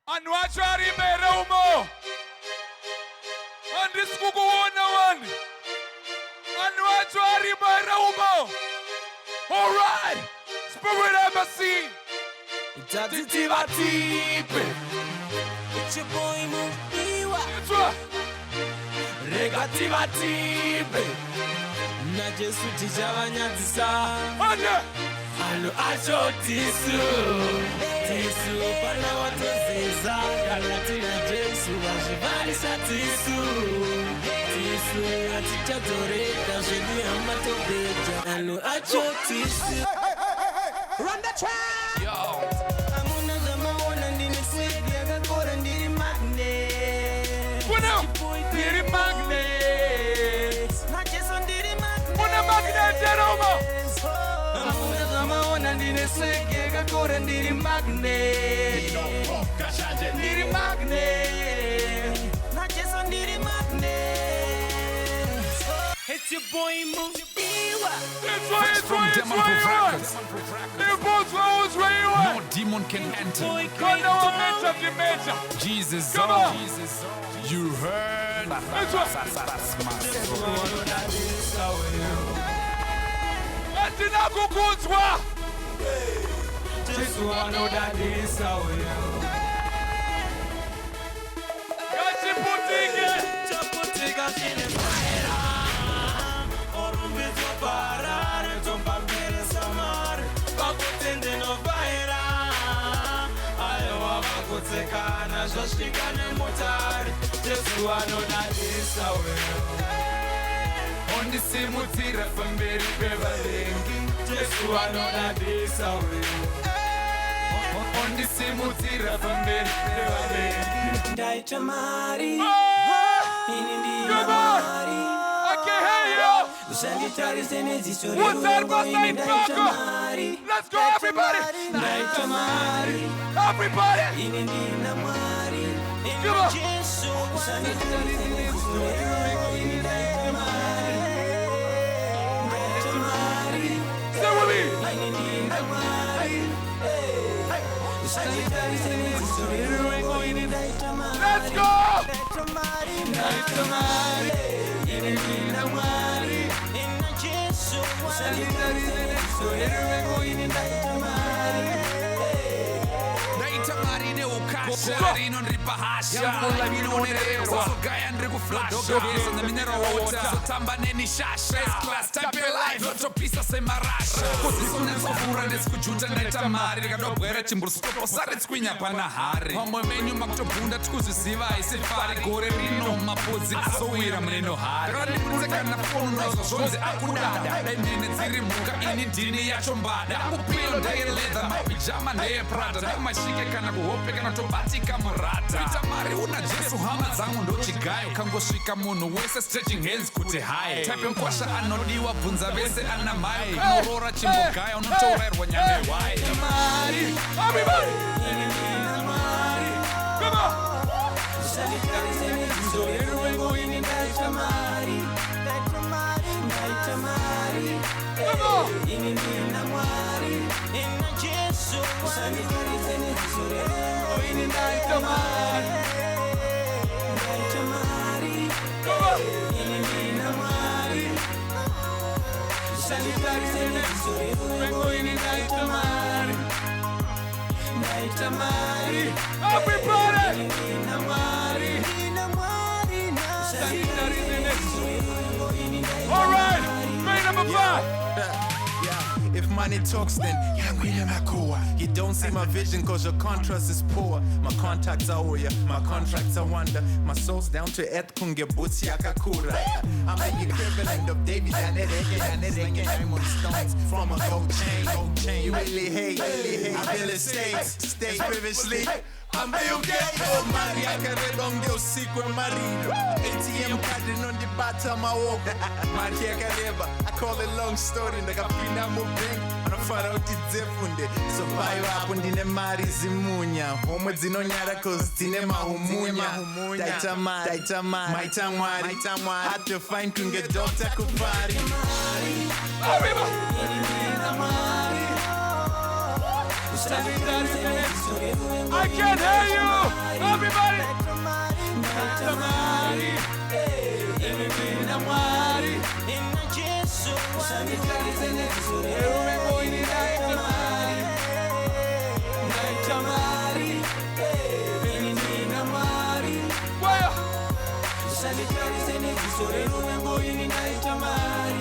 Anwachari meraumo. Andiskukuona wani. Anwachari meraumo. All right. Spirit Embassy. It's your boy Mudiwa. It's right. Regativa tipe. Na Jesu tijawanyazisa. Anya. Alo acho tisu. Tisu pana watozeza. Kalatina Jesu wajivalisa tisu. Tisu atichadoreka. Jeni amatobeja. Alo acho tisu. Run the track. Yo. Diri magnet. Una magnet Jeroma. Amuna zama ona ndine sege kakore ndiri magnet. Ndiri magnet. Na jeso ndiri magnet. It's your boy Mudiwa. It's right. The boss knows where you are. No demon can enter. Come on, major. Jesus, Come on. Jesus. You heard. It's right. Atina kukuzwa. Jesu anodadisa wewe. Gachiputike. Chaputika chine fire. Orumbizo para, retomba mbele samar. Bakutende no fire. Ayo wabakutekana, shoshikane motari. Jesu anodadisa wewe. Ondisimutira pamberi pevalengi. Jesu anodadisa wewe. Ondisimutira pamberi pevalengi. Ndaita mari. Ini ndi Come on. mari. I can hear you. Usangitari senezi sori. What's that? What's that? Mari. Let's go, everybody. Ndaita mari. Everybody. Ini ndi na mari. Come on. Jesu. Usangitari senezi sori. Ini ndaita mari. Ndaita mari. Stay with me. Ini ndi na mari. Usangitari senezi sori. Ini ndaita mari. Let's go. Ndaita mari. Ini ndi na mari. Ina Jesu. Usangitari senezi sori. Ini ndaita mari. Ndaita mari neukasha rino nripahasha inonerewa sogaya ndrikuflasha geza neminero water sotamba nenishasha S-class type your life lotopisa semarasha kuzisunenzovura ndesikujuta ndaita mari rikadobwera chimburusopo sare tskwinya pana hari pamwe menyu makutobhunda tikuziziva isifari gore rino mapodzi asowira muneno hari randibudekana fonu nozwa zvonzi akudada dai mhene dziri mhuka ini ndini yacho mbada kupiyo ndeyeleda mapijama ndeyeprada ndamashike kana kuhope kana tobatika murata kuita mari una Jesu hama dzangu ndochigayo kangosvika munhu wese stretching hands kuti hai type mkwasha anodiwa bvunza vese ana mai unorora chimbogaya unotourayirwa nyame wai Mari. Everybody. Come on. Usangitari senezi sori. Ini ndaita mari. Ndaita mari. Come on. Ini ndi na mari. Ina Jesu. Usangitari senezi sori. Ini ndaita mari. Ndaita mari. Come on. Ini ndi na mari. Usangitari senezi sori. Ini ndaita mari. Ndaita mari. Everybody. Ini na mari. Usangitari senezi sori. Ini ndaita All right. Main number 5. If money talks, then you don't see my vision cause your contrast is poor. My contacts are warrior, my contracts are wonder. My soul's down to earth, kunge boots yakakura. I'm the equivalent of David and I'm on stones from a gold chain. You really hate, real estate, stay previously. I'm Bill Gates, oh Mari, I can read on your secret marido. ATM card on the bottom of my walk. Mari, I call it long story, like a pina moving. I'm a far out the zefunde. So buy up on the Mari Zimunya. Home with Zinonyara, cause Tinema Humunya. Daita Mari, hard to find Kunga Doctor Kupari. Everybody. Usangitari senezi I can't hear you. Everybody. Ndaita mari, ine ndina mwari, ina Jesu usanditarize nezore ruvengo ini ndaita mari, ndaita mari, ine ndina mwari, usanditarize nezore ruvengo ini ndaita mari.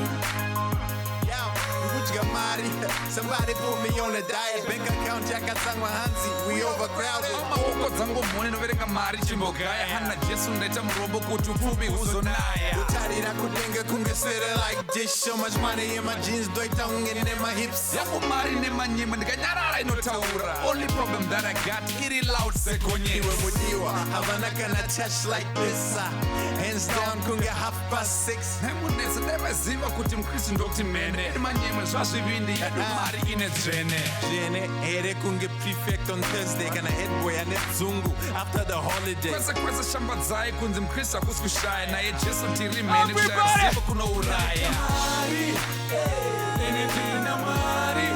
Somebody put me on a diet. Bank account yakatsamwa hanzi. We overcrowded. Maoko dzangu mhone noverenga mari chimbogaya. Hana Jesu ndaita murombo kuti upfumi huzonaya. Kutarira kudenga kungesere like this. So much money in my jeans, Ndaita ungene in my hips. Yangu mari nemanyima ndikanyarara inotaura. Only problem that I got iri loud sekonye. Iwe Mudiwa, havana kana touch like this. Hands down kunge 6:30. Nemunese nevaziva kuti mukristu ndokuti mene. Manyima zvazvivindi yedu mari ine dzvene. Jene here kunge prefect on Thursday kana head boy ane dzungu after the holiday. Kwese shambadzai kunzi mukristu hakusi kushaya. Naye Jesu tiri mene kushaya kunouraya. Mari, ine ndina mwari,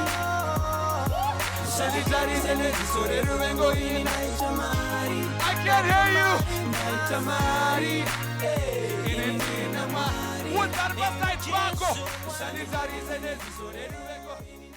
usanditarize nezore ruvengo ini ndaita mari. I can't hear you. Ndaita mari, ine ndina mwari. What's that about that Chicago? Usanditarize nezore ruvengo ini